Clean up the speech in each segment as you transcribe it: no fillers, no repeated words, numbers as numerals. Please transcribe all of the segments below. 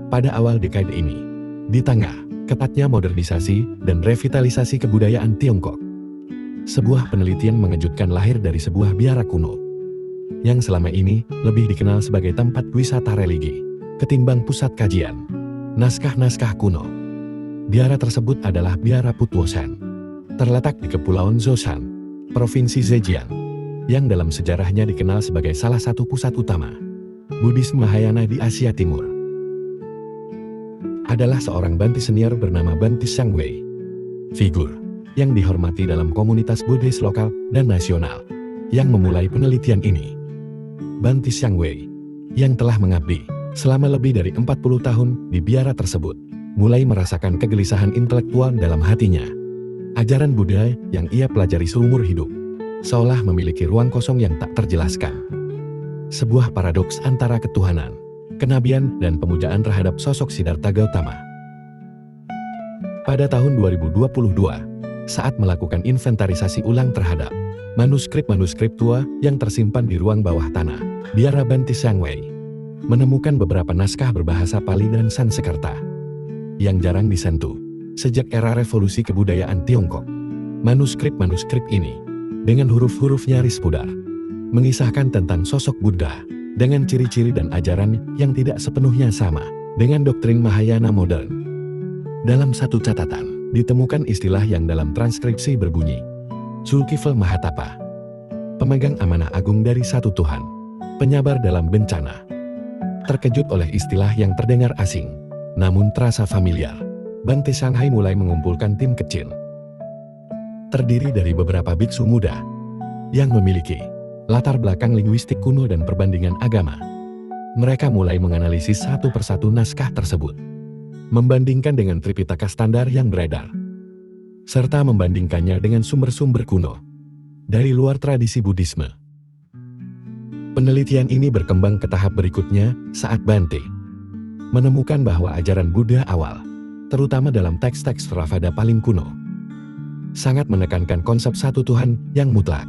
pada awal dekade ini. Di tengah ketatnya modernisasi dan revitalisasi kebudayaan Tiongkok, sebuah penelitian mengejutkan lahir dari sebuah biara kuno yang selama ini lebih dikenal sebagai tempat wisata religi ketimbang pusat kajian naskah-naskah kuno. Biara tersebut adalah Biara Putuosan, terletak di Kepulauan Zhoushan, Provinsi Zhejiang, yang dalam sejarahnya dikenal sebagai salah satu pusat utama Buddhisme Mahayana di Asia Timur. Adalah seorang Bhante senior bernama Bhante Shangwei, figur yang dihormati dalam komunitas Buddhis lokal dan nasional, yang memulai penelitian ini. Bhante Shangwei, yang telah mengabdi selama lebih dari 40 tahun di biara tersebut, mulai merasakan kegelisahan intelektual dalam hatinya. Ajaran Buddha yang ia pelajari seumur hidup seolah memiliki ruang kosong yang tak terjelaskan. Sebuah paradoks antara ketuhanan, kenabian, dan pemujaan terhadap sosok Siddhartha Gautama. Pada tahun 2022, saat melakukan inventarisasi ulang terhadap manuskrip-manuskrip tua yang tersimpan di ruang bawah tanah, biara Bhante Shangwei menemukan beberapa naskah berbahasa Pali dan Sanskerta yang jarang disentuh sejak era revolusi kebudayaan Tiongkok. Manuskrip-manuskrip ini, dengan huruf-huruf nyaris pudar, mengisahkan tentang sosok Buddha dengan ciri-ciri dan ajaran yang tidak sepenuhnya sama dengan doktrin Mahayana modern. Dalam satu catatan, ditemukan istilah yang dalam transkripsi berbunyi, Zulkifli Mahatapa, pemegang amanah agung dari satu Tuhan, penyabar dalam bencana. Terkejut oleh istilah yang terdengar asing, namun terasa familiar, Bhante Shanghai mulai mengumpulkan tim kecil, terdiri dari beberapa biksu muda, yang memiliki latar belakang linguistik kuno dan perbandingan agama. Mereka mulai menganalisis satu persatu naskah tersebut, membandingkan dengan Tripitaka standar yang beredar, serta membandingkannya dengan sumber-sumber kuno dari luar tradisi Buddhisme. Penelitian ini berkembang ke tahap berikutnya saat Bhante menemukan bahwa ajaran Buddha awal, terutama dalam teks-teks Theravada paling kuno, sangat menekankan konsep satu Tuhan yang mutlak.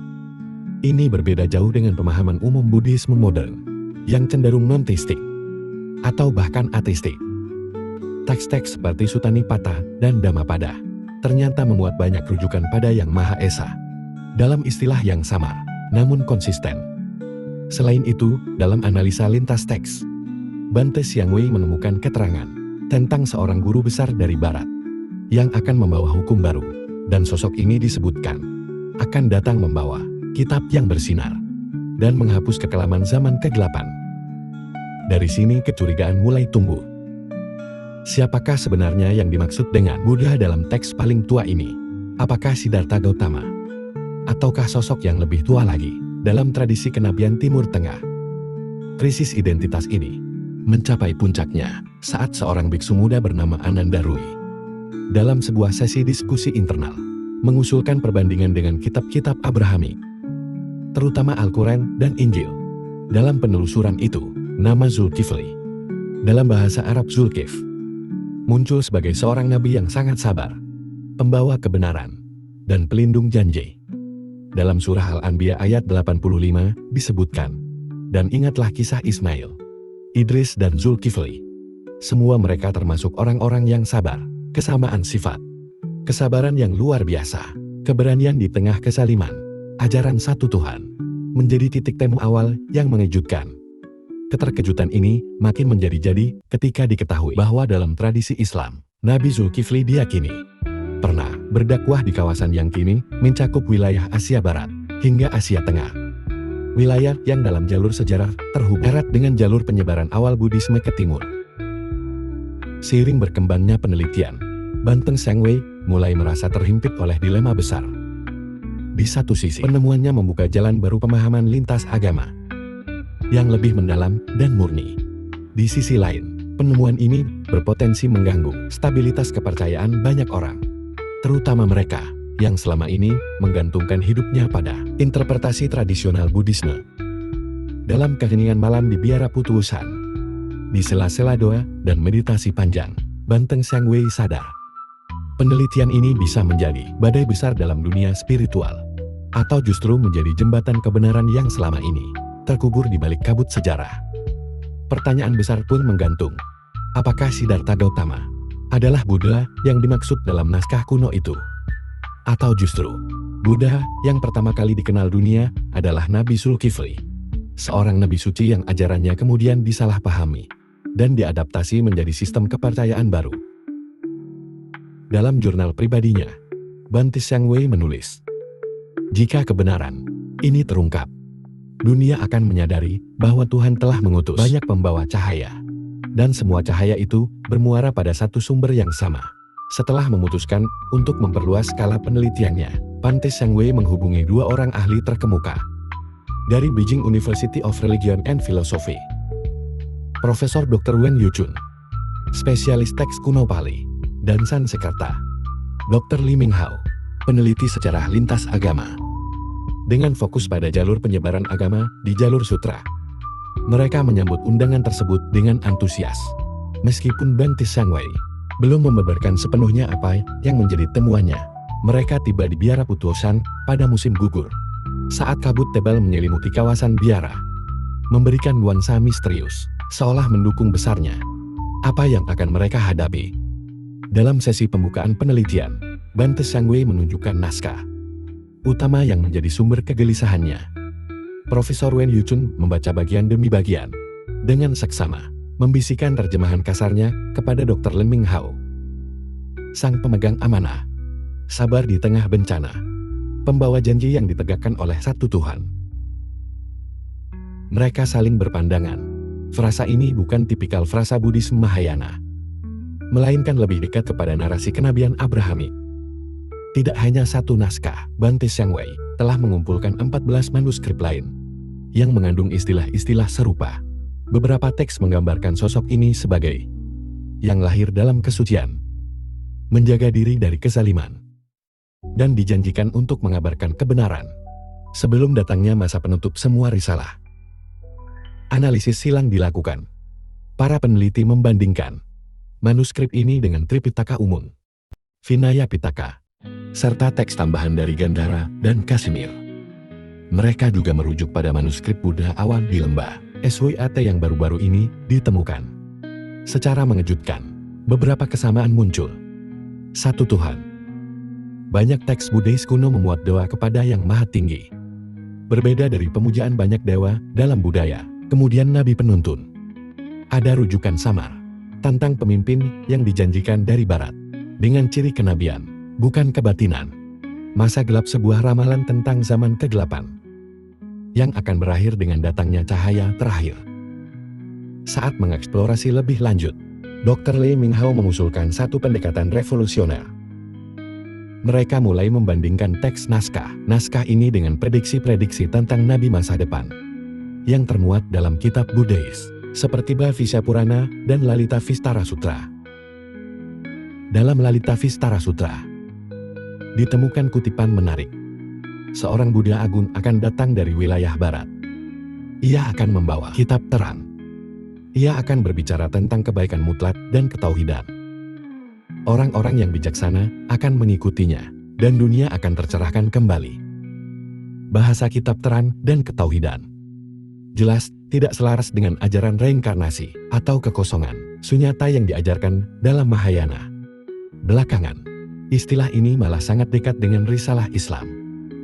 Ini berbeda jauh dengan pemahaman umum Buddhisme modern, yang cenderung non-teistik, atau bahkan ateistik. Teks-teks seperti Sutta Nipata dan Dhammapada ternyata memuat banyak rujukan pada Yang Maha Esa, dalam istilah yang samar, namun konsisten. Selain itu, dalam analisa lintas teks, Bhante Shangwei menemukan keterangan tentang seorang guru besar dari Barat yang akan membawa hukum baru, dan sosok ini disebutkan akan datang membawa kitab yang bersinar dan menghapus kekelaman zaman kegelapan. Dari sini kecurigaan mulai tumbuh. Siapakah sebenarnya yang dimaksud dengan Buddha dalam teks paling tua ini? Apakah Siddhartha Gautama? Ataukah sosok yang lebih tua lagi dalam tradisi kenabian Timur Tengah? Krisis identitas ini mencapai puncaknya saat seorang biksu muda bernama Ananda Rui, dalam sebuah sesi diskusi internal, mengusulkan perbandingan dengan kitab-kitab Abrahamik, terutama Al-Quran dan Injil. Dalam penelusuran itu, nama Zulkifli, dalam bahasa Arab Zulkif, muncul sebagai seorang nabi yang sangat sabar, pembawa kebenaran, dan pelindung janji. Dalam surah Al-Anbiya ayat 85 disebutkan, dan ingatlah kisah Ismail, Idris dan Zulkifli. Semua mereka termasuk orang-orang yang sabar, kesamaan sifat, kesabaran yang luar biasa, keberanian di tengah kesaliman, ajaran satu Tuhan, menjadi titik temu awal yang mengejutkan. Keterkejutan ini makin menjadi-jadi ketika diketahui bahwa dalam tradisi Islam, Nabi Zulkifli diyakini pernah berdakwah di kawasan yang kini mencakup wilayah Asia Barat hingga Asia Tengah. Wilayah yang dalam jalur sejarah terhubung erat dengan jalur penyebaran awal Buddhisme ke timur. Seiring berkembangnya penelitian, Bhante Shangwei mulai merasa terhimpit oleh dilema besar. Di satu sisi, penemuannya membuka jalan baru pemahaman lintas agama yang lebih mendalam dan murni. Di sisi lain, penemuan ini berpotensi mengganggu stabilitas kepercayaan banyak orang, terutama mereka yang selama ini menggantungkan hidupnya pada interpretasi tradisional Buddhisme. Dalam keheningan malam di biara Putuosan, di sela-sela doa dan meditasi panjang, Bhante Shangwei sadar, penelitian ini bisa menjadi badai besar dalam dunia spiritual, atau justru menjadi jembatan kebenaran yang selama ini terkubur di balik kabut sejarah. Pertanyaan besar pun menggantung, Apakah Siddhartha Gautama adalah Buddha yang dimaksud dalam naskah kuno itu? Atau justru, Buddha yang pertama kali dikenal dunia adalah Nabi Zulkifli, seorang nabi suci yang ajarannya kemudian disalahpahami dan diadaptasi menjadi sistem kepercayaan baru. Dalam jurnal pribadinya, Bhante Xiangwei menulis, "Jika kebenaran ini terungkap, dunia akan menyadari bahwa Tuhan telah mengutus banyak pembawa cahaya, dan semua cahaya itu bermuara pada satu sumber yang sama." Setelah memutuskan untuk memperluas skala penelitiannya, Bhante Xiangwei menghubungi dua orang ahli terkemuka dari Beijing University of Religion and Philosophy, Profesor Dr. Wen Yuchun, spesialis teks kuno Pali dan Sanskerta, Dr. Li Minghao, peneliti sejarah lintas agama, dengan fokus pada jalur penyebaran agama di jalur sutra. Mereka menyambut undangan tersebut dengan antusias, meskipun Bhante Xiangwei belum membeberkan sepenuhnya apa yang menjadi temuannya. Mereka tiba di biara Putuosan pada musim gugur, saat kabut tebal menyelimuti kawasan biara, memberikan nuansa misterius, seolah mendukung besarnya apa yang akan mereka hadapi. Dalam sesi pembukaan penelitian, Bhante Xiangwei menunjukkan naskah utama yang menjadi sumber kegelisahannya. Profesor Wen Yuchun membaca bagian demi bagian, dengan seksama membisikkan terjemahan kasarnya kepada Dr. Li Minghao, sang pemegang amanah, sabar di tengah bencana, pembawa janji yang ditegakkan oleh satu Tuhan. Mereka saling berpandangan. Frasa ini bukan tipikal frasa Buddhis Mahayana, melainkan lebih dekat kepada narasi kenabian Abrahamik. Tidak hanya satu naskah, Bhante Xiangwei telah mengumpulkan 14 manuskrip lain yang mengandung istilah-istilah serupa. Beberapa teks menggambarkan sosok ini sebagai yang lahir dalam kesucian, menjaga diri dari kezaliman, dan dijanjikan untuk mengabarkan kebenaran sebelum datangnya masa penutup semua risalah. Analisis silang dilakukan. Para peneliti membandingkan manuskrip ini dengan Tripitaka umum, Vinaya Pitaka, serta teks tambahan dari Gandhara dan Kasimir. Mereka juga merujuk pada manuskrip Buddha awal di lembah SWAT yang baru-baru ini ditemukan. Secara mengejutkan, beberapa kesamaan muncul. Satu Tuhan. Banyak teks Buddhis kuno memuat doa kepada Yang Maha Tinggi. Berbeda dari pemujaan banyak dewa dalam budaya, kemudian Nabi Penuntun. Ada rujukan samar, tentang pemimpin yang dijanjikan dari barat, dengan ciri kenabian, bukan kebatinan. Masa gelap sebuah ramalan tentang zaman kegelapan yang akan berakhir dengan datangnya cahaya terakhir. Saat mengeksplorasi lebih lanjut, Dr. Li Minghao mengusulkan satu pendekatan revolusioner. Mereka mulai membandingkan teks naskah ini dengan prediksi-prediksi tentang nabi masa depan yang termuat dalam kitab Buddhis, seperti Bhavishya Purana dan Lalita Vistara Sutra. Dalam Lalita Vistara Sutra, ditemukan kutipan menarik. Seorang Buddha agung akan datang dari wilayah barat. Ia akan membawa kitab terang. Ia akan berbicara tentang kebaikan mutlak dan ketauhidan. Orang-orang yang bijaksana akan mengikutinya, dan dunia akan tercerahkan kembali. Bahasa kitab terang dan ketauhidan jelas tidak selaras dengan ajaran reinkarnasi atau kekosongan sunyata yang diajarkan dalam Mahayana. Belakangan, istilah ini malah sangat dekat dengan risalah Islam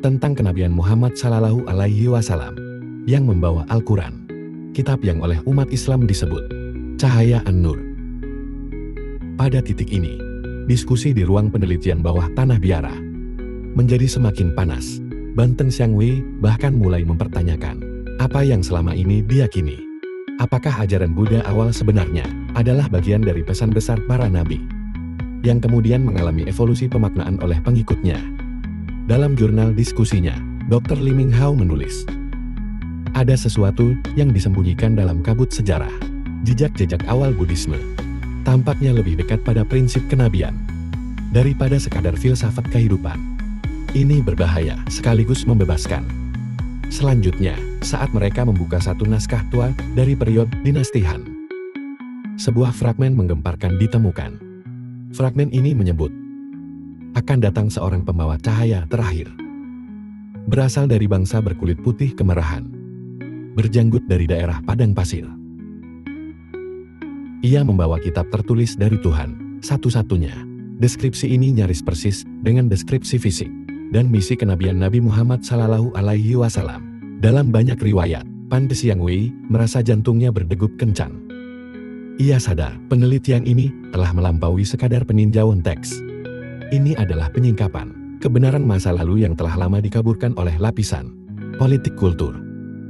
tentang kenabian Muhammad Sallallahu Alaihi Wasallam yang membawa Al-Quran, kitab yang oleh umat Islam disebut Cahaya An-Nur. Pada titik ini, diskusi di ruang penelitian bawah tanah biara menjadi semakin panas. Bhante Xiangwei bahkan mulai mempertanyakan apa yang selama ini diyakini. Apakah ajaran Buddha awal sebenarnya adalah bagian dari pesan besar para nabi yang kemudian mengalami evolusi pemaknaan oleh pengikutnya? Dalam jurnal diskusinya, Dr. Li Minghao menulis, ada sesuatu yang disembunyikan dalam kabut sejarah. Jejak-jejak awal Buddhisme tampaknya lebih dekat pada prinsip kenabian daripada sekadar filsafat kehidupan. Ini berbahaya sekaligus membebaskan. Selanjutnya, saat mereka membuka satu naskah tua dari periode dinasti Han, sebuah fragmen menggemparkan ditemukan. Fragmen ini menyebut akan datang seorang pembawa cahaya terakhir. Berasal dari bangsa berkulit putih kemerahan, berjanggut dari daerah padang pasir. Ia membawa kitab tertulis dari Tuhan, satu-satunya. Deskripsi ini nyaris persis dengan deskripsi fisik dan misi kenabian Nabi Muhammad Sallallahu Alaihi Wasallam. Dalam banyak riwayat, Pan Xiang Wei merasa jantungnya berdegup kencang. Ia sadar penelitian ini telah melampaui sekadar peninjauan teks. Ini adalah penyingkapan kebenaran masa lalu yang telah lama dikaburkan oleh lapisan politik kultur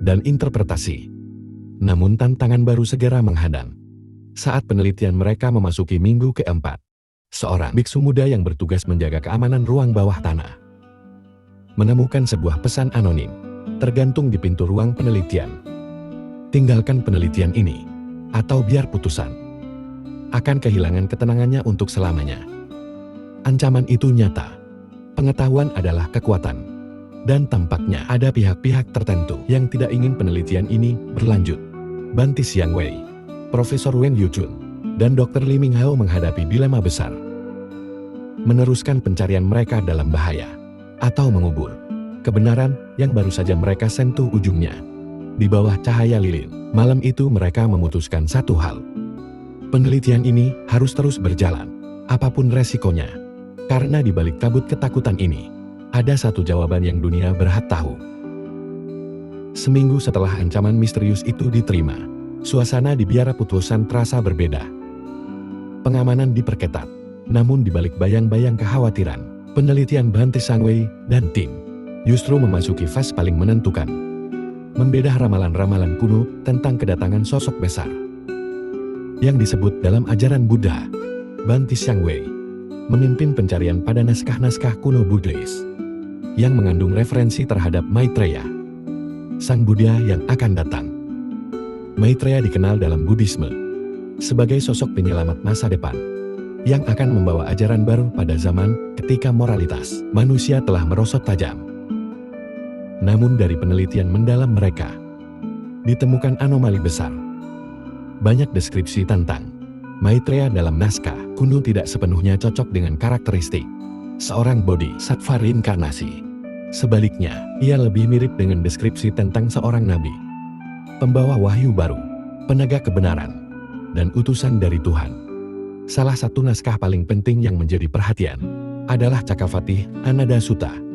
dan interpretasi. Namun tantangan baru segera menghadang. Saat penelitian mereka memasuki minggu keempat, seorang biksu muda yang bertugas menjaga keamanan ruang bawah tanah menemukan sebuah pesan anonim tergantung di pintu ruang penelitian. Tinggalkan penelitian ini, atau biar putusan akan kehilangan ketenangannya untuk selamanya. Ancaman itu nyata. Pengetahuan adalah kekuatan. Dan tampaknya ada pihak-pihak tertentu yang tidak ingin penelitian ini berlanjut. Ban Xiang Wei, Profesor Wen Yuchun, dan Dr. Li Minghao menghadapi dilema besar. Meneruskan pencarian mereka dalam bahaya, atau mengubur kebenaran yang baru saja mereka sentuh ujungnya. Di bawah cahaya lilin, malam itu mereka memutuskan satu hal. Penelitian ini harus terus berjalan, apapun resikonya. Karena di balik kabut ketakutan ini, ada satu jawaban yang dunia berhak tahu. Seminggu setelah ancaman misterius itu diterima, suasana di biara putusan terasa berbeda. Pengamanan diperketat, namun di balik bayang-bayang kekhawatiran, penelitian Ban Xiang Wei dan tim justru memasuki fase paling menentukan. Membedah ramalan-ramalan kuno tentang kedatangan sosok besar yang disebut dalam ajaran Buddha. Ban Xiang Wei memimpin pencarian pada naskah-naskah kuno Buddhis yang mengandung referensi terhadap Maitreya, sang Buddha yang akan datang. Maitreya dikenal dalam Buddhisme sebagai sosok penyelamat masa depan yang akan membawa ajaran baru pada zaman ketika moralitas manusia telah merosot tajam. Namun dari penelitian mendalam mereka, ditemukan anomali besar. Banyak deskripsi tentang Maitreya dalam naskah kuno tidak sepenuhnya cocok dengan karakteristik seorang bodhisattva reinkarnasi. Sebaliknya, ia lebih mirip dengan deskripsi tentang seorang nabi, pembawa wahyu baru, penegak kebenaran, dan utusan dari Tuhan. Salah satu naskah paling penting yang menjadi perhatian adalah Cakavatih Anada Sutta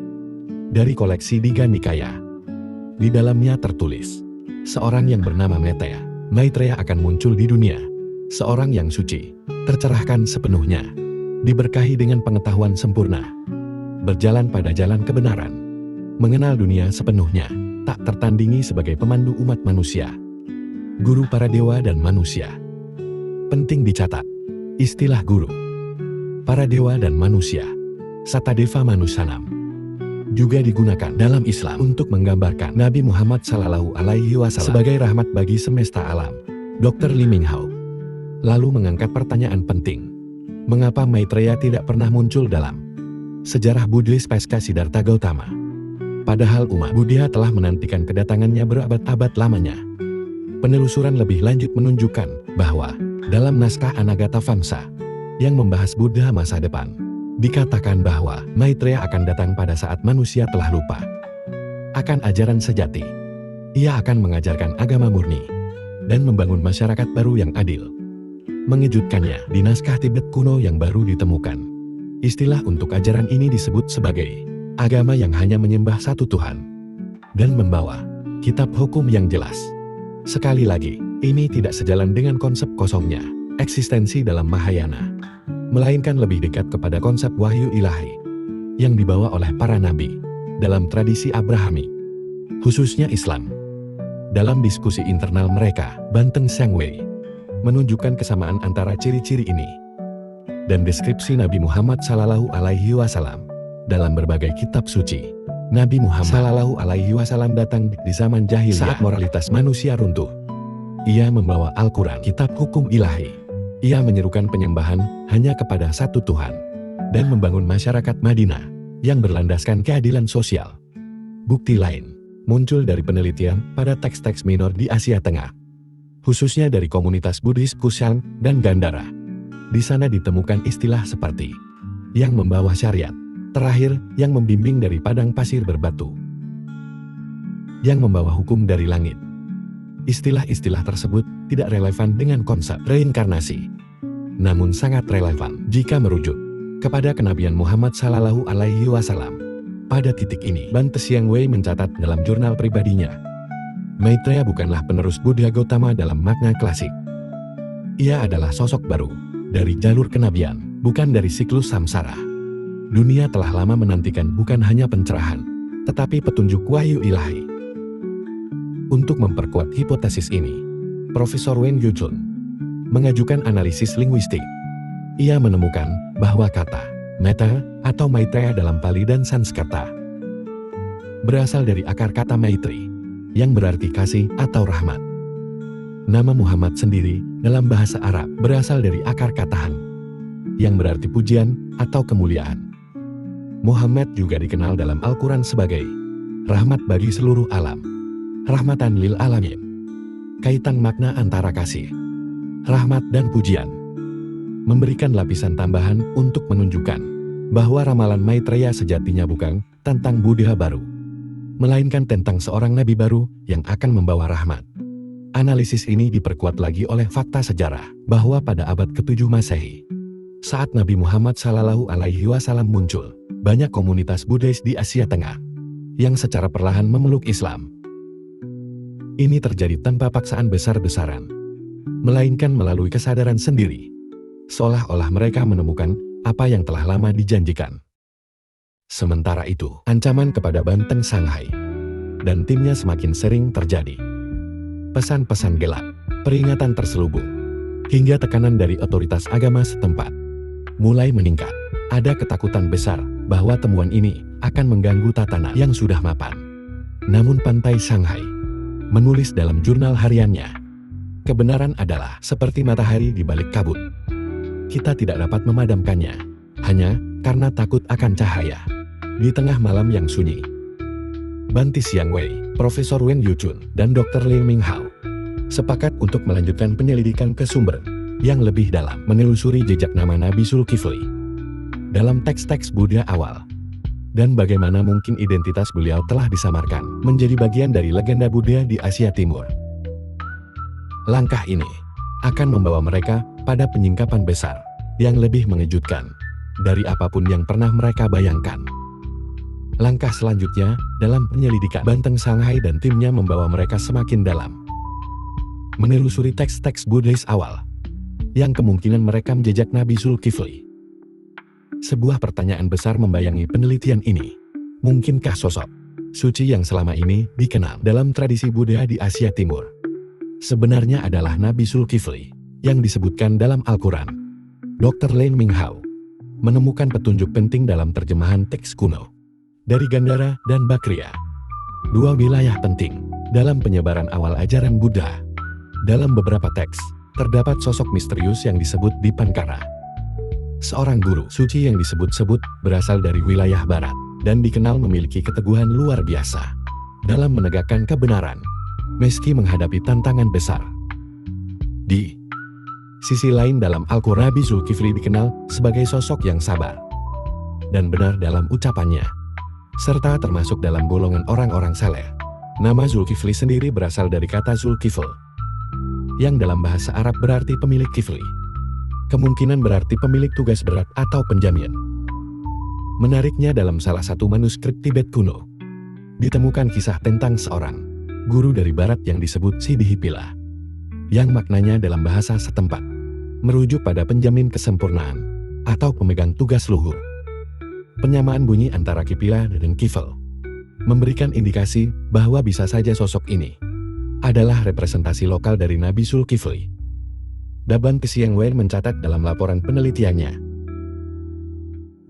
dari koleksi Digha Nikaya. Di dalamnya tertulis, seorang yang bernama Maitreya akan muncul di dunia, seorang yang suci, tercerahkan sepenuhnya, diberkahi dengan pengetahuan sempurna, berjalan pada jalan kebenaran, mengenal dunia sepenuhnya, tak tertandingi sebagai pemandu umat manusia, guru para dewa dan manusia. Penting dicatat, istilah guru, para dewa dan manusia, Satadeva Manusanam, juga digunakan dalam Islam untuk menggambarkan Nabi Muhammad Sallallahu Alaihi Wasallam sebagai rahmat bagi semesta alam. Dr. Li Minghao lalu mengangkat pertanyaan penting. Mengapa Maitreya tidak pernah muncul dalam sejarah Buddhis pasca Siddhartha Gautama? Padahal umat Buddha telah menantikan kedatangannya berabad-abad lamanya. Penelusuran lebih lanjut menunjukkan bahwa dalam naskah Anagattavamsa yang membahas Buddha masa depan, dikatakan bahwa Maitreya akan datang pada saat manusia telah lupa akan ajaran sejati. Ia akan mengajarkan agama murni dan membangun masyarakat baru yang adil. Mengejutkannya, di naskah Tibet kuno yang baru ditemukan, istilah untuk ajaran ini disebut sebagai agama yang hanya menyembah satu Tuhan dan membawa kitab hukum yang jelas. Sekali lagi, ini tidak sejalan dengan konsep kosongnya eksistensi dalam Mahayana, melainkan lebih dekat kepada konsep wahyu ilahi yang dibawa oleh para nabi dalam tradisi Abrahami, khususnya Islam. Dalam diskusi internal mereka, Ban Xiang Wei menunjukkan kesamaan antara ciri-ciri ini dan deskripsi Nabi Muhammad Sallallahu Alaihi Wasallam dalam berbagai kitab suci. Nabi Muhammad Sallallahu Alaihi Wasallam datang di zaman jahiliyah saat moralitas manusia runtuh. Ia membawa Al-Quran, kitab hukum ilahi. Ia menyerukan penyembahan hanya kepada satu Tuhan dan membangun masyarakat Madinah yang berlandaskan keadilan sosial. Bukti lain muncul dari penelitian pada teks-teks minor di Asia Tengah, khususnya dari komunitas Buddhis Kushan dan Gandhara. Di sana ditemukan istilah seperti yang membawa syariat, terakhir yang membimbing dari padang pasir berbatu, yang membawa hukum dari langit. Istilah-istilah tersebut tidak relevan dengan konsep reinkarnasi. Namun sangat relevan jika merujuk kepada kenabian Muhammad Sallallahu Alaihi Wasallam. Pada titik ini, Bante Xiangwei mencatat dalam jurnal pribadinya, Maitreya bukanlah penerus Buddha Gautama dalam makna klasik. Ia adalah sosok baru dari jalur kenabian, bukan dari siklus samsara. Dunia telah lama menantikan bukan hanya pencerahan, tetapi petunjuk wahyu ilahi. Untuk memperkuat hipotesis ini, Profesor Wen Yujun mengajukan analisis linguistik. Ia menemukan bahwa kata Metta atau Maitreya dalam Pali dan Sanskerta berasal dari akar kata Maitri, yang berarti kasih atau rahmat. Nama Muhammad sendiri dalam bahasa Arab berasal dari akar kata Han, yang berarti pujian atau kemuliaan. Muhammad juga dikenal dalam Al-Quran sebagai rahmat bagi seluruh alam, rahmatan lil alamin. Kaitan makna antara kasih, rahmat dan pujian memberikan lapisan tambahan untuk menunjukkan bahwa ramalan Maitreya sejatinya bukan tentang Buddha baru, melainkan tentang seorang nabi baru yang akan membawa rahmat. Analisis ini diperkuat lagi oleh fakta sejarah bahwa pada abad ke-7 Masehi, saat Nabi Muhammad Sallallahu Alaihi Wasallam muncul, banyak komunitas Buddhis di Asia Tengah yang secara perlahan memeluk Islam. Ini terjadi tanpa paksaan besar-besaran, melainkan melalui kesadaran sendiri, seolah-olah mereka menemukan apa yang telah lama dijanjikan. Sementara itu, ancaman kepada Banteng Shanghai dan timnya semakin sering terjadi. Pesan-pesan gelap, peringatan terselubung, hingga tekanan dari otoritas agama setempat mulai meningkat. Ada ketakutan besar bahwa temuan ini akan mengganggu tatanan yang sudah mapan. Namun Pantai Shanghai menulis dalam jurnal hariannya, kebenaran adalah seperti matahari di balik kabut. Kita tidak dapat memadamkannya, hanya karena takut akan cahaya di tengah malam yang sunyi. Bante Xiangwei, Profesor Wen Yujun, dan Dr. Liu Minghao sepakat untuk melanjutkan penyelidikan ke sumber yang lebih dalam, menelusuri jejak nama Nabi Zulkifli dalam teks-teks Buddha awal, dan bagaimana mungkin identitas beliau telah disamarkan menjadi bagian dari legenda Buddha di Asia Timur. Langkah ini akan membawa mereka pada penyingkapan besar yang lebih mengejutkan dari apapun yang pernah mereka bayangkan. Langkah selanjutnya dalam penyelidikan Banteng Shanghai dan timnya membawa mereka semakin dalam, menelusuri teks-teks Buddhis awal yang kemungkinan merekam jejak Nabi Zulkifli. Sebuah pertanyaan besar membayangi penelitian ini. Mungkinkah sosok suci yang selama ini dikenal dalam tradisi Buddha di Asia Timur sebenarnya adalah Nabi Zulkifli yang disebutkan dalam Al-Quran? Dr. Liu Minghao menemukan petunjuk penting dalam terjemahan teks kuno dari Gandhara dan Bakria, dua wilayah penting dalam penyebaran awal ajaran Buddha. Dalam beberapa teks, terdapat sosok misterius yang disebut Dipankara, seorang guru suci yang disebut-sebut berasal dari wilayah barat dan dikenal memiliki keteguhan luar biasa dalam menegakkan kebenaran meski menghadapi tantangan besar. Di sisi lain, dalam Al-Quran, Nabi Zulkifli dikenal sebagai sosok yang sabar dan benar dalam ucapannya, serta termasuk dalam golongan orang-orang saleh. Nama Zulkifli sendiri berasal dari kata Zulkifl, yang dalam bahasa Arab berarti pemilik kifli. Kemungkinan berarti pemilik tugas berat atau penjamin. Menariknya, dalam salah satu manuskrip Tibet kuno, ditemukan kisah tentang seorang guru dari barat yang disebut Siddhipila, yang maknanya dalam bahasa setempat merujuk pada penjamin kesempurnaan atau pemegang tugas luhur. Penyamaan bunyi antara Kipila dan Kifl memberikan indikasi bahwa bisa saja sosok ini adalah representasi lokal dari Nabi Zulkifli. Bante Xiangwei mencatat dalam laporan penelitiannya,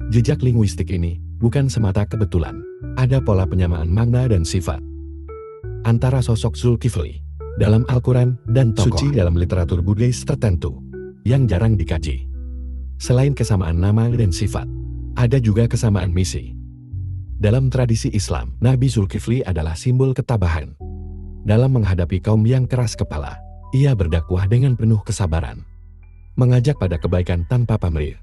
jejak linguistik ini bukan semata kebetulan. Ada pola penyamaan makna dan sifat antara sosok Zulkifli dalam Al-Quran dan tokoh suci dalam literatur Buddhis tertentu yang jarang dikaji. Selain kesamaan nama dan sifat, ada juga kesamaan misi. Dalam tradisi Islam, Nabi Zulkifli adalah simbol ketabahan. Dalam menghadapi kaum yang keras kepala, ia berdakwah dengan penuh kesabaran, mengajak pada kebaikan tanpa pamrih.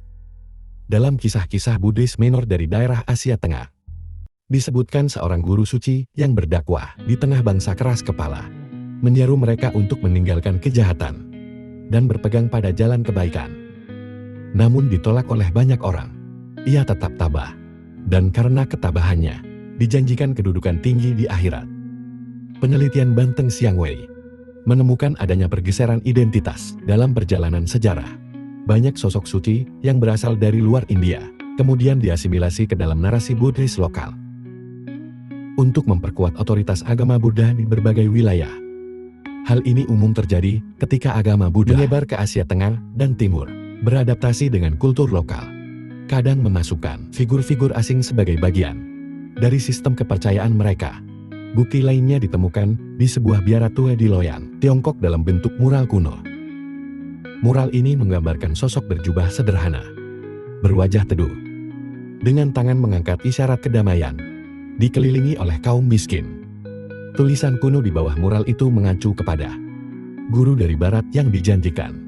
Dalam kisah-kisah Buddhis minor dari daerah Asia Tengah, disebutkan seorang guru suci yang berdakwah di tengah bangsa keras kepala menyeru mereka untuk meninggalkan kejahatan dan berpegang pada jalan kebaikan. Namun ditolak oleh banyak orang. Ia tetap tabah, dan karena ketabahannya, dijanjikan kedudukan tinggi di akhirat. Penelitian Banteng Siang Wei menemukan adanya pergeseran identitas dalam perjalanan sejarah. Banyak sosok suci yang berasal dari luar India, kemudian diasimilasi ke dalam narasi Buddhis lokal untuk memperkuat otoritas agama Buddha di berbagai wilayah. Hal ini umum terjadi ketika agama Buddha menyebar ke Asia Tengah dan Timur, beradaptasi dengan kultur lokal, kadang memasukkan figur-figur asing sebagai bagian dari sistem kepercayaan mereka. Bukti lainnya ditemukan di sebuah biara tua di Loyang, Tiongkok dalam bentuk mural kuno. Mural ini menggambarkan sosok berjubah sederhana, berwajah teduh, dengan tangan mengangkat isyarat kedamaian, dikelilingi oleh kaum miskin. Tulisan kuno di bawah mural itu mengacu kepada guru dari barat yang dijanjikan,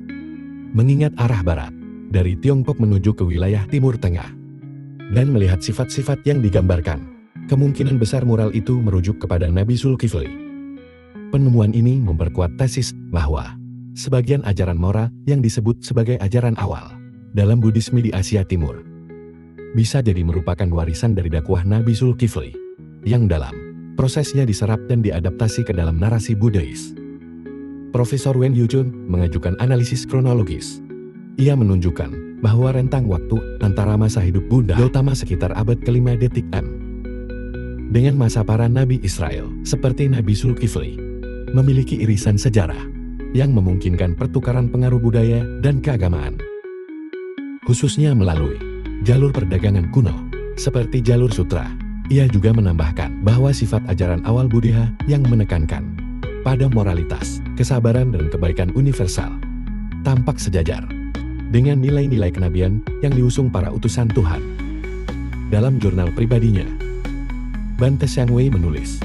mengingat arah barat dari Tiongkok menuju ke wilayah Timur Tengah, dan melihat sifat-sifat yang digambarkan. Kemungkinan besar mural itu merujuk kepada Nabi Zulkifli. Penemuan ini memperkuat tesis bahwa sebagian ajaran moral yang disebut sebagai ajaran awal dalam Buddhisme di Asia Timur bisa jadi merupakan warisan dari dakwah Nabi Zulkifli yang dalam prosesnya diserap dan diadaptasi ke dalam narasi Buddhis. Profesor Wen Yujun mengajukan analisis kronologis. Ia menunjukkan bahwa rentang waktu antara masa hidup Buddha Gautama sekitar abad ke-5 DTM dengan masa para Nabi Israel, seperti Nabi Zulkifli, memiliki irisan sejarah yang memungkinkan pertukaran pengaruh budaya dan keagamaan. Khususnya melalui jalur perdagangan kuno, seperti jalur sutra. Ia juga menambahkan bahwa sifat ajaran awal Buddha yang menekankan pada moralitas, kesabaran dan kebaikan universal, tampak sejajar dengan nilai-nilai kenabian yang diusung para utusan Tuhan. Dalam jurnal pribadinya, Bante Siang Wei menulis,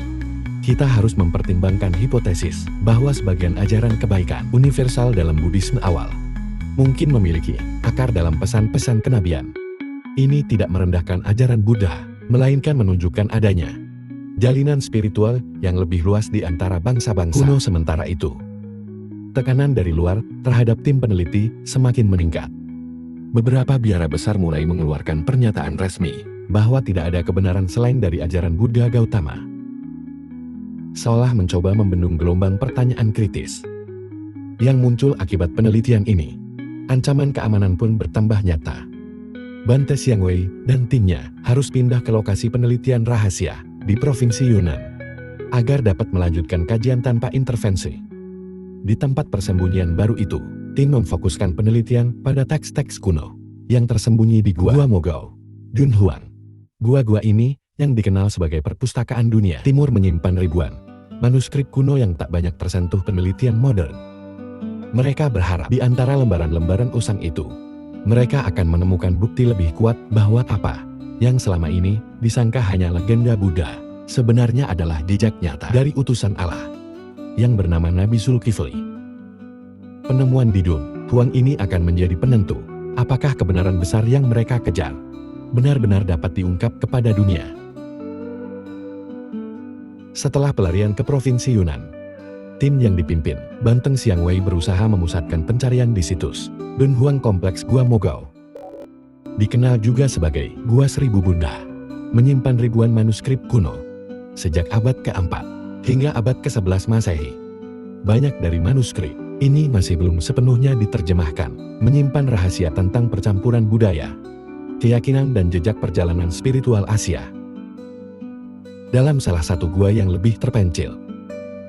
kita harus mempertimbangkan hipotesis bahwa sebagian ajaran kebaikan universal dalam Buddhisme awal mungkin memiliki akar dalam pesan-pesan kenabian. Ini tidak merendahkan ajaran Buddha, melainkan menunjukkan adanya jalinan spiritual yang lebih luas di antara bangsa-bangsa kuno. Sementara itu, tekanan dari luar terhadap tim peneliti semakin meningkat. Beberapa biara besar mulai mengeluarkan pernyataan resmi bahwa tidak ada kebenaran selain dari ajaran Buddha Gautama, seolah mencoba membendung gelombang pertanyaan kritis yang muncul akibat penelitian ini. Ancaman keamanan pun bertambah nyata. Bante Siang Wei dan timnya harus pindah ke lokasi penelitian rahasia di Provinsi Yunnan agar dapat melanjutkan kajian tanpa intervensi. Di tempat persembunyian baru itu, tim memfokuskan penelitian pada teks-teks kuno yang tersembunyi di Gua Mogao, Dunhuang. Gua-gua ini, yang dikenal sebagai perpustakaan dunia timur, menyimpan ribuan manuskrip kuno yang tak banyak tersentuh penelitian modern. Mereka berharap di antara lembaran-lembaran usang itu, mereka akan menemukan bukti lebih kuat bahwa apa yang selama ini disangka hanya legenda Buddha, sebenarnya adalah jejak nyata dari utusan Allah yang bernama Nabi Zulkifli. Penemuan di Dunhuang ini akan menjadi penentu apakah kebenaran besar yang mereka kejar benar-benar dapat diungkap kepada dunia. Setelah pelarian ke Provinsi Yunnan, tim yang dipimpin Banteng Siang Wei berusaha memusatkan pencarian di situs Dunhuang Kompleks Gua Mogao. Dikenal juga sebagai Gua Seribu Bunda, menyimpan ribuan manuskrip kuno sejak abad ke-4 hingga abad ke-11 Masehi. Banyak dari manuskrip ini masih belum sepenuhnya diterjemahkan, menyimpan rahasia tentang percampuran budaya, keyakinan dan jejak perjalanan spiritual Asia. Dalam salah satu gua yang lebih terpencil,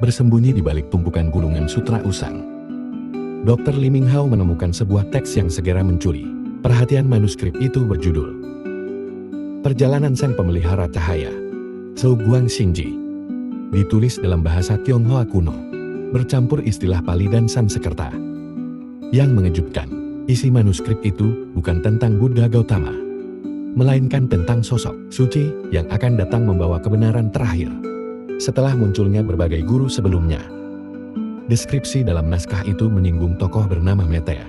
bersembunyi di balik tumpukan gunungan sutra usang, Dr. Li Minghao menemukan sebuah teks yang segera mencuri perhatian. Manuskrip itu berjudul Perjalanan Sang Pemelihara Cahaya, Zhou Guang Xingji. Ditulis dalam bahasa Tionghoa kuno, bercampur istilah Pali dan Sanskerta. Yang mengejutkan, isi manuskrip itu bukan tentang Buddha Gautama, melainkan tentang sosok suci yang akan datang membawa kebenaran terakhir setelah munculnya berbagai guru sebelumnya. Deskripsi dalam naskah itu menyinggung tokoh bernama Metea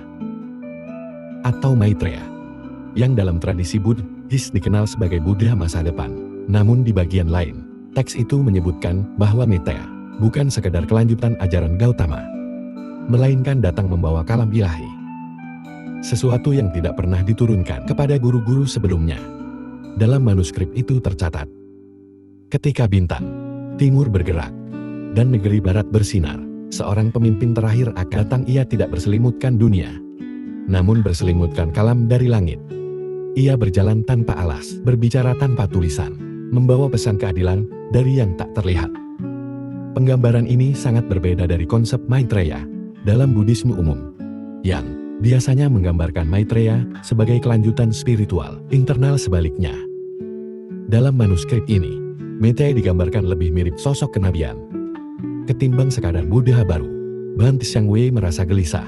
atau Maitreya, yang dalam tradisi Buddhis dikenal sebagai Buddha masa depan. Namun di bagian lain, teks itu menyebutkan bahwa Metea bukan sekedar kelanjutan ajaran Gautama, melainkan datang membawa kalam ilahi. Sesuatu yang tidak pernah diturunkan kepada guru-guru sebelumnya. Dalam manuskrip itu tercatat, ketika bintang timur bergerak dan negeri barat bersinar, seorang pemimpin terakhir akan datang. Ia tidak berselimutkan dunia, namun berselimutkan kalam dari langit. Ia berjalan tanpa alas, berbicara tanpa tulisan, membawa pesan keadilan dari yang tak terlihat. Penggambaran ini sangat berbeda dari konsep Maitreya dalam Buddhisme umum, yang biasanya menggambarkan Maitreya sebagai kelanjutan spiritual internal. Sebaliknya, dalam manuskrip ini, Maitreya digambarkan lebih mirip sosok kenabian ketimbang sekadar Buddha baru. Bante Xiangwei merasa gelisah.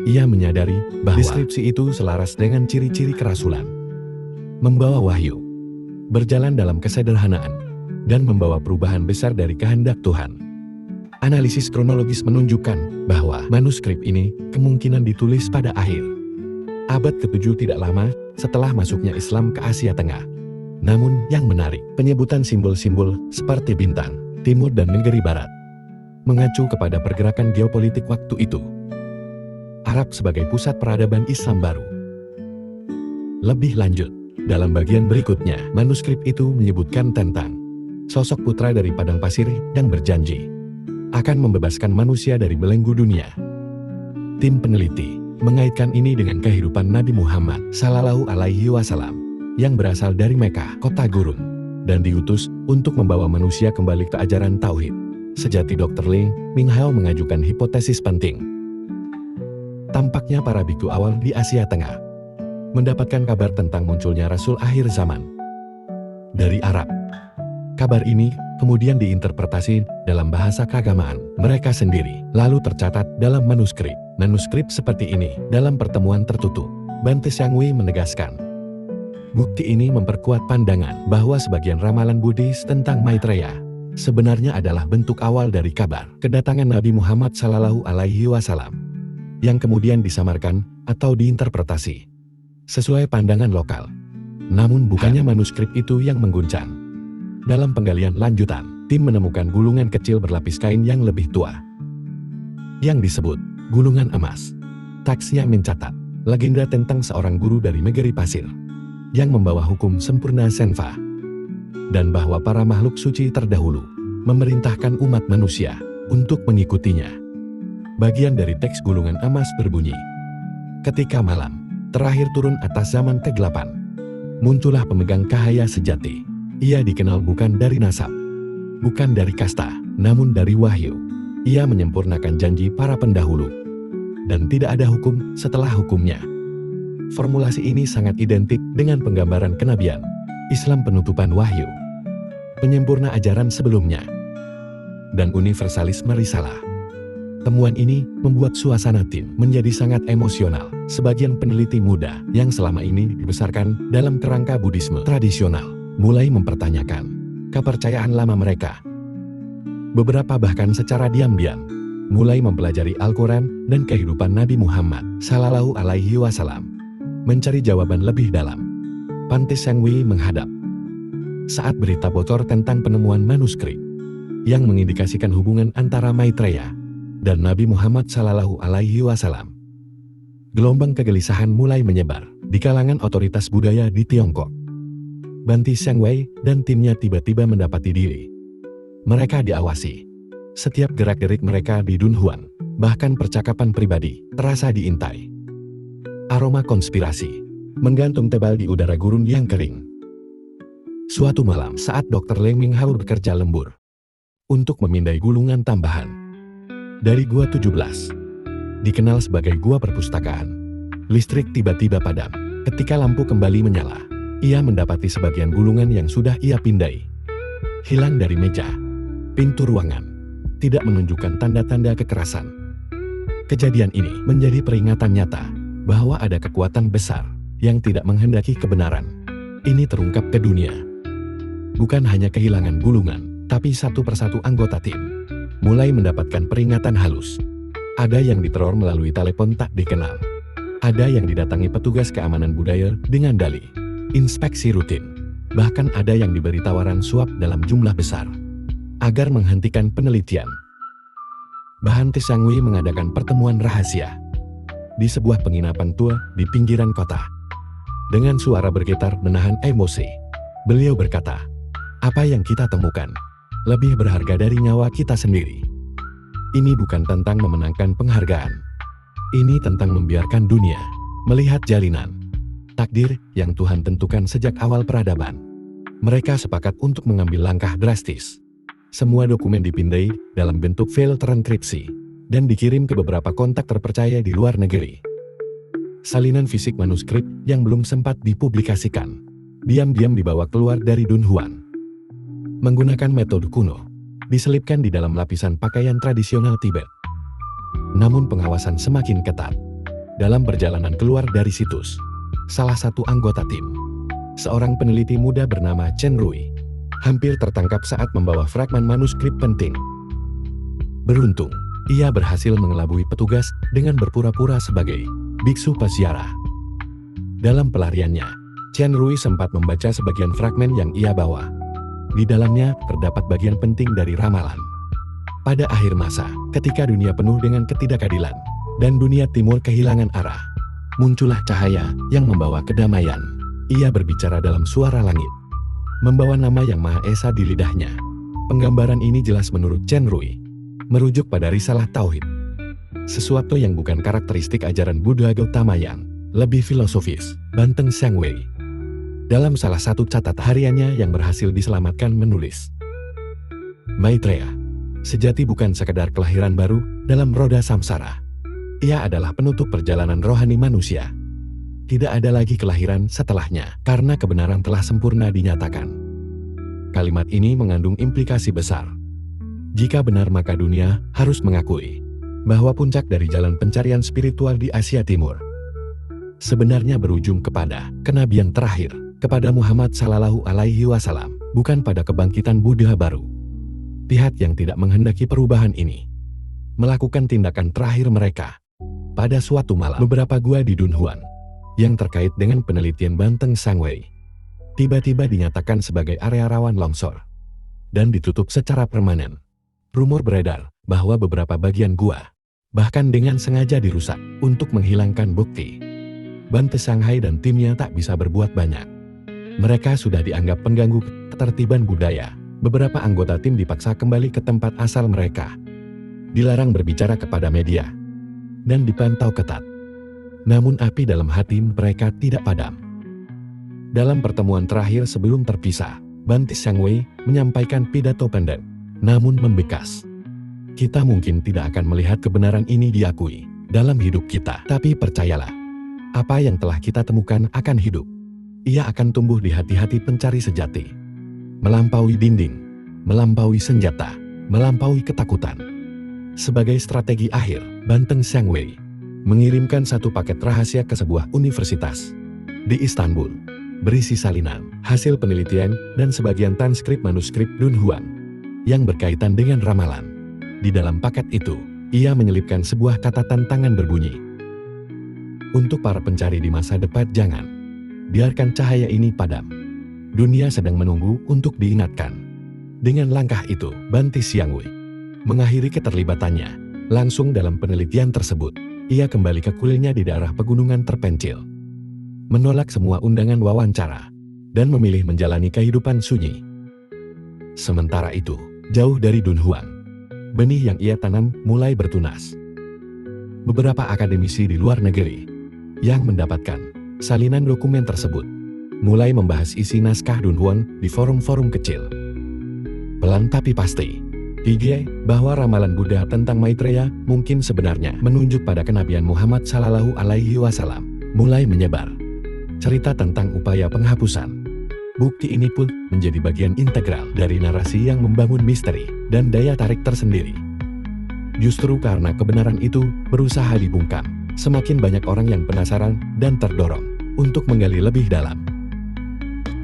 Ia menyadari bahwa deskripsi itu selaras dengan ciri-ciri kerasulan, membawa wahyu, berjalan dalam kesederhanaan, dan membawa perubahan besar dari kehendak Tuhan. Analisis kronologis menunjukkan bahwa manuskrip ini kemungkinan ditulis pada akhir abad ke-7, tidak lama setelah masuknya Islam ke Asia Tengah. Namun yang menarik, penyebutan simbol-simbol seperti bintang timur dan negeri barat mengacu kepada pergerakan geopolitik waktu itu. Arab sebagai pusat peradaban Islam baru. Lebih lanjut, dalam bagian berikutnya, manuskrip itu menyebutkan tentang sosok putra dari padang pasir yang berjanji akan membebaskan manusia dari belenggu dunia. Tim peneliti mengaitkan ini dengan kehidupan Nabi Muhammad Sallallahu Alaihi Wasallam yang berasal dari Mekah, kota gurun, dan diutus untuk membawa manusia kembali ke ajaran Tauhid sejati. Dr. Ling Minghao mengajukan hipotesis penting. Tampaknya para biksu awal di Asia Tengah mendapatkan kabar tentang munculnya Rasul akhir zaman dari Arab. Kabar ini kemudian diinterpretasi dalam bahasa keagamaan mereka sendiri, lalu tercatat dalam manuskrip. Manuskrip seperti ini dalam pertemuan tertutup, Bante Xiangwei menegaskan, bukti ini memperkuat pandangan bahwa sebagian ramalan Buddhis tentang Maitreya sebenarnya adalah bentuk awal dari kabar kedatangan Nabi Muhammad Sallallahu Alaihi Wasallam yang kemudian disamarkan atau diinterpretasi sesuai pandangan lokal. Namun bukannya manuskrip itu yang mengguncang. Dalam penggalian lanjutan, tim menemukan gulungan kecil berlapis kain yang lebih tua, yang disebut gulungan emas. Teksnya mencatat legenda tentang seorang guru dari negeri pasir yang membawa hukum sempurna Senfa, dan bahwa para makhluk suci terdahulu memerintahkan umat manusia untuk mengikutinya. Bagian dari teks gulungan emas berbunyi, ketika malam terakhir turun atas zaman kegelapan, muncullah pemegang cahaya sejati. Ia dikenal bukan dari nasab, bukan dari kasta, namun dari wahyu. Ia menyempurnakan janji para pendahulu, dan tidak ada hukum setelah hukumnya. Formulasi ini sangat identik dengan penggambaran kenabian Islam, penutupan wahyu, penyempurna ajaran sebelumnya, dan universalisme risalah. Temuan ini membuat suasana tim menjadi sangat emosional. Sebagian peneliti muda yang selama ini dibesarkan dalam kerangka Buddhisme tradisional mulai mempertanyakan kepercayaan lama mereka. Beberapa bahkan secara diam-diam mulai mempelajari Al-Quran dan kehidupan Nabi Muhammad Sallallahu Alaihi Wasallam, mencari jawaban lebih dalam. Bante Xiangwei menghadap saat berita bocor tentang penemuan manuskrip yang mengindikasikan hubungan antara Maitreya dan Nabi Muhammad Sallallahu Alaihi Wasallam. Gelombang kegelisahan mulai menyebar di kalangan otoritas budaya di Tiongkok. Bante Xiangwei dan timnya tiba-tiba mendapati diri mereka diawasi. Setiap gerak-gerik mereka di Dunhuan, bahkan percakapan pribadi, terasa diintai. Aroma konspirasi menggantung tebal di udara gurun yang kering. Suatu malam saat Dr. Ling Minghao bekerja lembur untuk memindai gulungan tambahan dari Gua 17, dikenal sebagai Gua Perpustakaan, listrik tiba-tiba padam. Ketika lampu kembali menyala, ia mendapati sebagian gulungan yang sudah ia pindai hilang dari meja. Pintu ruangan tidak menunjukkan tanda-tanda kekerasan. Kejadian ini menjadi peringatan nyata bahwa ada kekuatan besar yang tidak menghendaki kebenaran ini terungkap ke dunia. Bukan hanya kehilangan gulungan, tapi satu persatu anggota tim mulai mendapatkan peringatan halus. Ada yang diteror melalui telepon tak dikenal. Ada yang didatangi petugas keamanan budaya dengan dalih inspeksi rutin. Bahkan ada yang diberi tawaran suap dalam jumlah besar. agar menghentikan penelitian. Bahan Tisangwi mengadakan pertemuan rahasia di sebuah penginapan tua di pinggiran kota. Dengan suara bergetar menahan emosi, beliau berkata, "Apa yang kita temukan lebih berharga dari nyawa kita sendiri. Ini bukan tentang memenangkan penghargaan. Ini tentang membiarkan dunia melihat jalinan takdir yang Tuhan tentukan sejak awal peradaban." Mereka sepakat untuk mengambil langkah drastis. Semua dokumen dipindai dalam bentuk file terenkripsi dan dikirim ke beberapa kontak terpercaya di luar negeri. Salinan fisik manuskrip yang belum sempat dipublikasikan diam-diam dibawa keluar dari Dunhuan. Menggunakan metode kuno, diselipkan di dalam lapisan pakaian tradisional Tibet. Namun pengawasan semakin ketat. Dalam perjalanan keluar dari situs, salah satu anggota tim, seorang peneliti muda bernama Chen Rui, hampir tertangkap saat membawa fragmen manuskrip penting. Beruntung, ia berhasil mengelabui petugas dengan berpura-pura sebagai biksu peziarah. Dalam pelariannya, Chen Rui sempat membaca sebagian fragmen yang ia bawa. Di dalamnya terdapat bagian penting dari ramalan. Pada akhir masa, ketika dunia penuh dengan ketidakadilan, dan dunia timur kehilangan arah, muncullah cahaya yang membawa kedamaian. Ia berbicara dalam suara langit, membawa nama yang Maha Esa di lidahnya. Penggambaran ini jelas menurut Chen Rui merujuk pada risalah Tauhid. Sesuatu yang bukan karakteristik ajaran Buddha Gautama yang lebih filosofis. Banteng Sangwei, dalam salah satu catat hariannya yang berhasil diselamatkan, menulis, "Maitreya sejati bukan sekedar kelahiran baru dalam roda samsara. Ia adalah penutup perjalanan rohani manusia. Tidak ada lagi kelahiran setelahnya, karena kebenaran telah sempurna dinyatakan." Kalimat ini mengandung implikasi besar. Jika benar, maka dunia harus mengakui bahwa puncak dari jalan pencarian spiritual di Asia Timur sebenarnya berujung kepada kenabian terakhir, kepada Muhammad Sallallahu Alaihi Wasallam, bukan pada kebangkitan Buddha baru. Pihak yang tidak menghendaki perubahan ini melakukan tindakan terakhir mereka. Pada suatu malam, beberapa gua di Dunhuan yang terkait dengan penelitian Banteng Sangwei tiba-tiba dinyatakan sebagai area rawan longsor dan ditutup secara permanen. Rumor beredar bahwa beberapa bagian gua bahkan dengan sengaja dirusak untuk menghilangkan bukti. Bante Shanghai dan timnya tak bisa berbuat banyak. Mereka sudah dianggap pengganggu ketertiban budaya. Beberapa anggota tim dipaksa kembali ke tempat asal mereka, dilarang berbicara kepada media, dan dipantau ketat. Namun api dalam hati mereka tidak padam. Dalam pertemuan terakhir sebelum terpisah, Bante Sangwei menyampaikan pidato pendek, namun membekas. "Kita mungkin tidak akan melihat kebenaran ini diakui dalam hidup kita, tapi percayalah, apa yang telah kita temukan akan hidup. Ia akan tumbuh di hati-hati pencari sejati, melampaui dinding, melampaui senjata, melampaui ketakutan." Sebagai strategi akhir, Banteng Sangwei mengirimkan satu paket rahasia ke sebuah universitas di Istanbul, berisi salinan hasil penelitian dan sebagian transkrip manuskrip Dunhuan yang berkaitan dengan ramalan. Di dalam paket itu, ia menyelipkan sebuah catatan tangan berbunyi, "Untuk para pencari di masa depan, jangan biarkan cahaya ini padam. Dunia sedang menunggu untuk diingatkan." Dengan langkah itu, Bante Sangwei mengakhiri keterlibatannya langsung dalam penelitian tersebut. Ia kembali ke kuilnya di daerah pegunungan terpencil, menolak semua undangan wawancara, dan memilih menjalani kehidupan sunyi. Sementara itu, jauh dari Dunhuan, benih yang ia tanam mulai bertunas. Beberapa akademisi di luar negeri yang mendapatkan salinan dokumen tersebut mulai membahas isi naskah Dunhuan di forum-forum kecil. Pelan tapi pasti, bahwa ramalan Buddha tentang Maitreya mungkin sebenarnya menunjuk pada kenabian Muhammad Sallallahu Alaihi Wasallam mulai menyebar. Cerita tentang upaya penghapusan bukti ini pun menjadi bagian integral dari narasi yang membangun misteri dan daya tarik tersendiri. Justru karena kebenaran itu berusaha dibungkam, semakin banyak orang yang penasaran dan terdorong untuk menggali lebih dalam.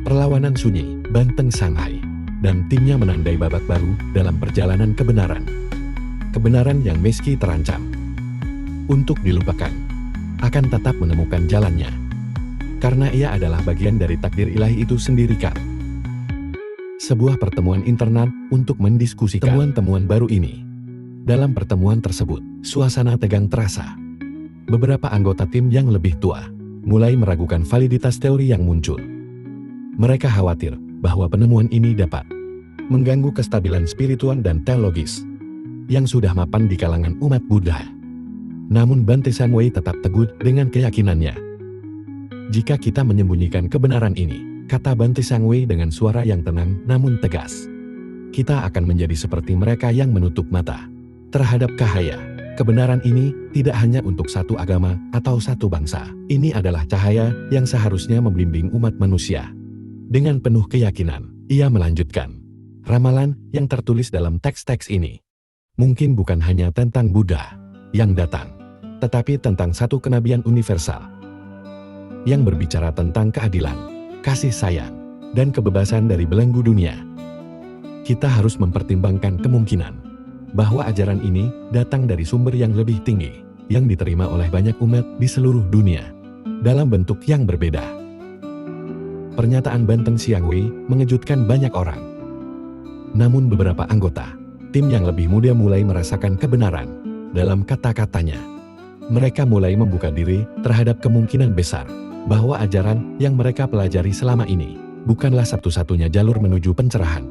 Perlawanan sunyi, Banteng Shanghai dan timnya menandai babak baru dalam perjalanan kebenaran. Kebenaran yang meski terancam untuk dilupakan, akan tetap menemukan jalannya. Karena ia adalah bagian dari takdir ilahi itu sendiri kan. sebuah pertemuan internal untuk mendiskusikan temuan-temuan baru ini. Dalam pertemuan tersebut, suasana tegang terasa. Beberapa anggota tim yang lebih tua mulai meragukan validitas teori yang muncul. Mereka khawatir bahwa penemuan ini dapat mengganggu kestabilan spiritual dan teologis yang sudah mapan di kalangan umat Buddha. Namun Bante Xiangwei tetap teguh dengan keyakinannya. Jika kita menyembunyikan kebenaran ini, kata Bante Xiangwei dengan suara yang tenang namun tegas, kita akan menjadi seperti mereka yang menutup mata terhadap cahaya. Kebenaran ini tidak hanya untuk satu agama atau satu bangsa. Ini adalah cahaya yang seharusnya membimbing umat manusia. Dengan penuh keyakinan, ia melanjutkan, ramalan yang tertulis dalam teks-teks ini mungkin bukan hanya tentang Buddha yang datang, tetapi tentang satu kenabian universal yang berbicara tentang keadilan, kasih sayang, dan kebebasan dari belenggu dunia. Kita harus mempertimbangkan kemungkinan bahwa ajaran ini datang dari sumber yang lebih tinggi, yang diterima oleh banyak umat di seluruh dunia, dalam bentuk yang berbeda. Pernyataan Bante Xiangwei mengejutkan banyak orang. Namun beberapa anggota tim yang lebih muda mulai merasakan kebenaran dalam kata-katanya. Mereka mulai membuka diri terhadap kemungkinan besar bahwa ajaran yang mereka pelajari selama ini bukanlah satu-satunya jalur menuju pencerahan.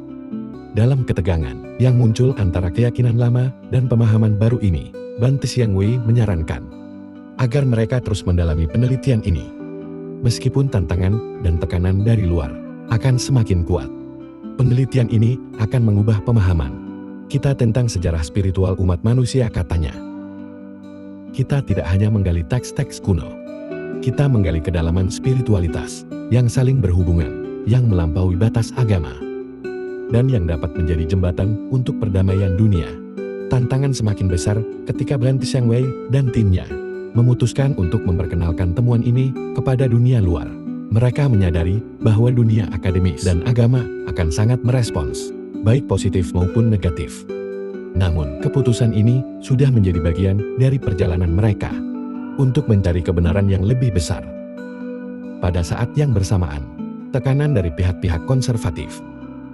Dalam ketegangan yang muncul antara keyakinan lama dan pemahaman baru ini, Bante Xiangwei menyarankan agar mereka terus mendalami penelitian ini. Meskipun tantangan dan tekanan dari luar akan semakin kuat, penelitian ini akan mengubah pemahaman kita tentang sejarah spiritual umat manusia, katanya. Kita tidak hanya menggali teks-teks kuno, kita menggali kedalaman spiritualitas yang saling berhubungan, yang melampaui batas agama, dan yang dapat menjadi jembatan untuk perdamaian dunia. Tantangan semakin besar ketika Bante Xiangwei dan timnya memutuskan untuk memperkenalkan temuan ini kepada dunia luar. Mereka menyadari bahwa dunia akademis dan agama akan sangat merespons, baik positif maupun negatif. Namun, keputusan ini sudah menjadi bagian dari perjalanan mereka untuk mencari kebenaran yang lebih besar. Pada saat yang bersamaan, tekanan dari pihak-pihak konservatif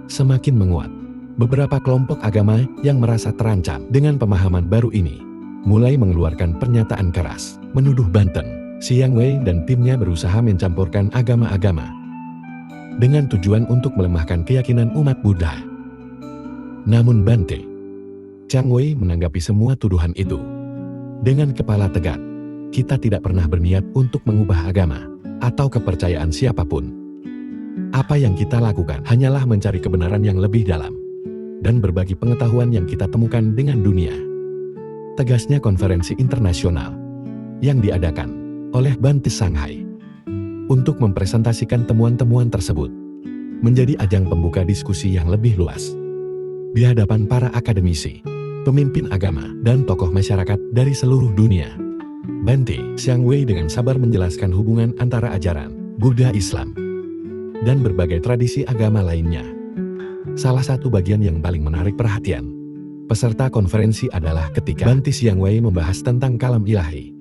semakin menguat. Beberapa kelompok agama yang merasa terancam dengan pemahaman baru ini mulai mengeluarkan pernyataan keras, menuduh Bante Xiangwei dan timnya berusaha mencampurkan agama-agama dengan tujuan untuk melemahkan keyakinan umat Buddha. Namun Bante Xiangwei menanggapi semua tuduhan itu dengan kepala tegak. Kita tidak pernah berniat untuk mengubah agama atau kepercayaan siapapun. Apa yang kita lakukan hanyalah mencari kebenaran yang lebih dalam dan berbagi pengetahuan yang kita temukan dengan dunia. Tegasnya konferensi internasional yang diadakan oleh Bante Shanghai untuk mempresentasikan temuan-temuan tersebut menjadi ajang pembuka diskusi yang lebih luas di hadapan para akademisi, pemimpin agama, dan tokoh masyarakat dari seluruh dunia. Bante Xiangwei dengan sabar menjelaskan hubungan antara ajaran Buddha, Islam, dan berbagai tradisi agama lainnya. Salah satu bagian yang paling menarik perhatian peserta konferensi adalah ketika Bante Xiangwei membahas tentang kalam ilahi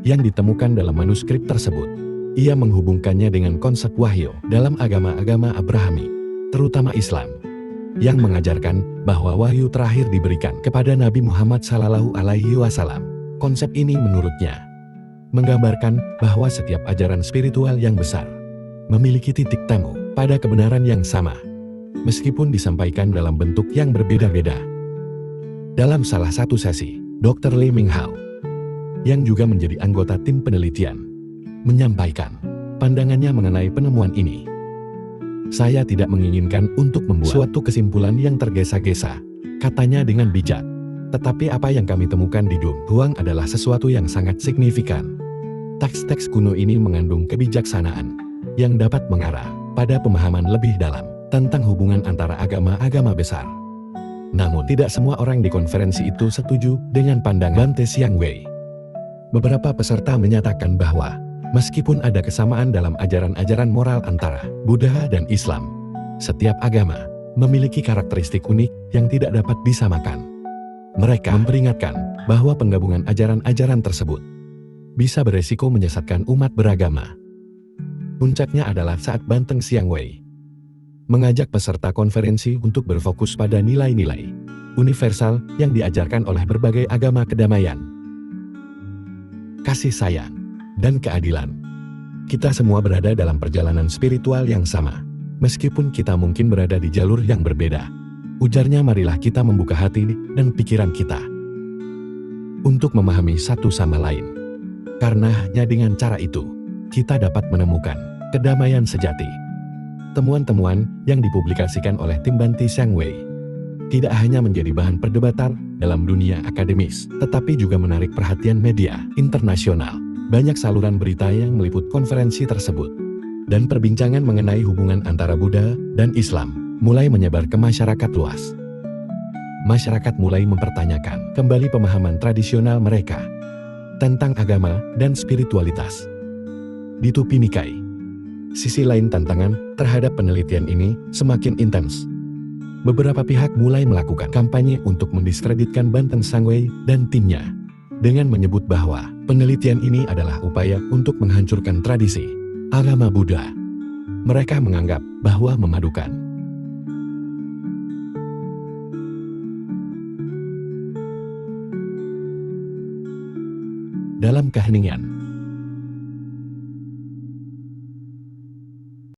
yang ditemukan dalam manuskrip tersebut. Ia menghubungkannya dengan konsep wahyu dalam agama-agama Abrahami, terutama Islam, yang mengajarkan bahwa wahyu terakhir diberikan kepada Nabi Muhammad SAW. Konsep ini menurutnya menggambarkan bahwa setiap ajaran spiritual yang besar memiliki titik temu pada kebenaran yang sama, meskipun disampaikan dalam bentuk yang berbeda-beda. Dalam salah satu sesi, Dr. Li Minghao, yang juga menjadi anggota tim penelitian, menyampaikan pandangannya mengenai penemuan ini. Saya tidak menginginkan untuk membuat suatu kesimpulan yang tergesa-gesa, katanya dengan bijak. Tetapi apa yang kami temukan di Dung Huang adalah sesuatu yang sangat signifikan. Teks-teks kuno ini mengandung kebijaksanaan yang dapat mengarah pada pemahaman lebih dalam tentang hubungan antara agama-agama besar. Namun tidak semua orang di konferensi itu setuju dengan pandangan Bante Xiangwei. Beberapa peserta menyatakan bahwa meskipun ada kesamaan dalam ajaran-ajaran moral antara Buddha dan Islam, setiap agama memiliki karakteristik unik yang tidak dapat disamakan. Mereka memperingatkan bahwa penggabungan ajaran-ajaran tersebut bisa beresiko menyesatkan umat beragama. Puncaknya adalah saat Bante Xiangwei mengajak peserta konferensi untuk berfokus pada nilai-nilai universal yang diajarkan oleh berbagai agama: kedamaian, kasih sayang, dan keadilan. Kita semua berada dalam perjalanan spiritual yang sama, meskipun kita mungkin berada di jalur yang berbeda. Ujarnya, marilah kita membuka hati dan pikiran kita untuk memahami satu sama lain. Karena hanya dengan cara itu, kita dapat menemukan kedamaian sejati. Temuan-temuan yang dipublikasikan oleh tim Bhante Sangway tidak hanya menjadi bahan perdebatan dalam dunia akademis, tetapi juga menarik perhatian media internasional. Banyak saluran berita yang meliput konferensi tersebut, dan perbincangan mengenai hubungan antara Buddha dan Islam mulai menyebar ke masyarakat luas. Masyarakat mulai mempertanyakan kembali pemahaman tradisional mereka tentang agama dan spiritualitas. Di Tupi Nikai, sisi lain tantangan terhadap penelitian ini semakin intens. Beberapa pihak mulai melakukan kampanye untuk mendiskreditkan Bhante Sangway dan timnya, dengan menyebut bahwa penelitian ini adalah upaya untuk menghancurkan tradisi agama Buddha. Mereka menganggap bahwa memadukan dalam keheningan